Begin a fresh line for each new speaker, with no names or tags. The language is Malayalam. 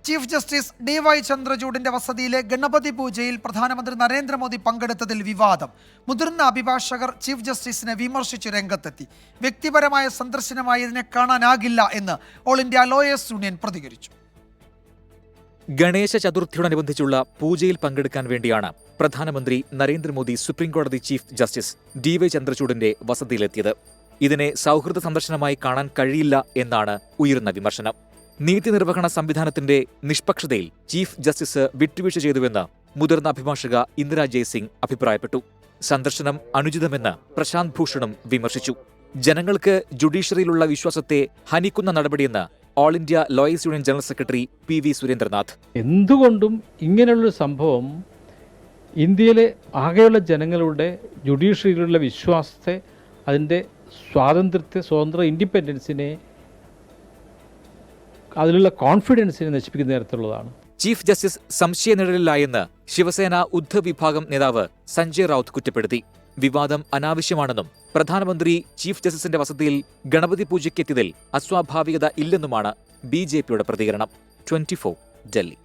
ചീഫ് ജസ്റ്റിസ് DY ചന്ദ്രചൂഡിന്റെ വസതിയിലെ ഗണപതി പൂജയിൽ പ്രധാനമന്ത്രി നരേന്ദ്രമോദി പങ്കെടുത്തതിൽ വിവാദം. മുതിർന്ന അഭിഭാഷകർ ചീഫ് ജസ്റ്റിസിനെ വിമർശിച്ച് രംഗത്തെത്തി. വ്യക്തിപരമായ സന്ദർശനമായി ഇതിനെ കാണാനാകില്ല എന്ന് ഓൾ ഇന്ത്യ ലോയേഴ്സ് യൂണിയൻ പ്രതികരിച്ചു.
ഗണേശ ചതുർത്ഥിയോടനുബന്ധിച്ചുള്ള പൂജയിൽ പങ്കെടുക്കാൻ വേണ്ടിയാണ് പ്രധാനമന്ത്രി നരേന്ദ്രമോദി സുപ്രീംകോടതി ചീഫ് ജസ്റ്റിസ് DY ചന്ദ്രചൂഡിന്റെ വസതിയിലെത്തിയത്. ഇതിനെ സൗഹൃദ സന്ദർശനമായി കാണാൻ കഴിയില്ല എന്നാണ് ഉയർന്ന വിമർശനം. നീതിനിർവഹണ സംവിധാനത്തിന്റെ നിഷ്പക്ഷതയിൽ ചീഫ് ജസ്റ്റിസ് വിട്ടുവീഴ്ച ചെയ്തുവെന്ന് മുതിർന്ന അഭിഭാഷക ഇന്ദിരാ ജയ്സിംഗ് അഭിപ്രായപ്പെട്ടു. സന്ദർശനം അനുചിതമെന്ന് പ്രശാന്ത് ഭൂഷണും വിമർശിച്ചു. ജനങ്ങൾക്ക് ജുഡീഷ്യറിയിലുള്ള വിശ്വാസത്തെ ഹനിക്കുന്ന നടപടിയെന്ന് all India lawyers union general secretary PV Surendranath.
എന്തുകൊണ്ടും ഇങ്ങനെയുള്ളൊരു സംഭവം ഇന്ത്യയിലെ ആകെയുള്ള ജനങ്ങളുടെ ജുഡീഷ്യറിയിലുള്ള വിശ്വാസത്തെ, അതിൻ്റെ സ്വാതന്ത്ര്യത്തെ, സ്വതന്ത്ര ഇൻഡിപെൻഡൻസിനെ, അതിലുള്ള കോൺഫിഡൻസിനെ നശിപ്പിക്കുന്ന തരത്തിലുള്ളതാണ്.
ചീഫ് ജസ്റ്റിസ് സംശയനിഴലിലായെന്ന് ശിവസേന ഉദ്ധവ് വിഭാഗം നേതാവ് സഞ്ജയ് റൌത്ത് കുറ്റപ്പെടുത്തി. വിവാദം അനാവശ്യമാണെന്നും പ്രധാനമന്ത്രി ചീഫ് ജസ്റ്റിസിന്റെ വസതിയിൽ ഗണപതി പൂജയ്ക്കെത്തിയതിൽ അസ്വാഭാവികത ഇല്ലെന്നുമാണ് BJPയുടെ പ്രതികരണം. 24 ഡൽഹി.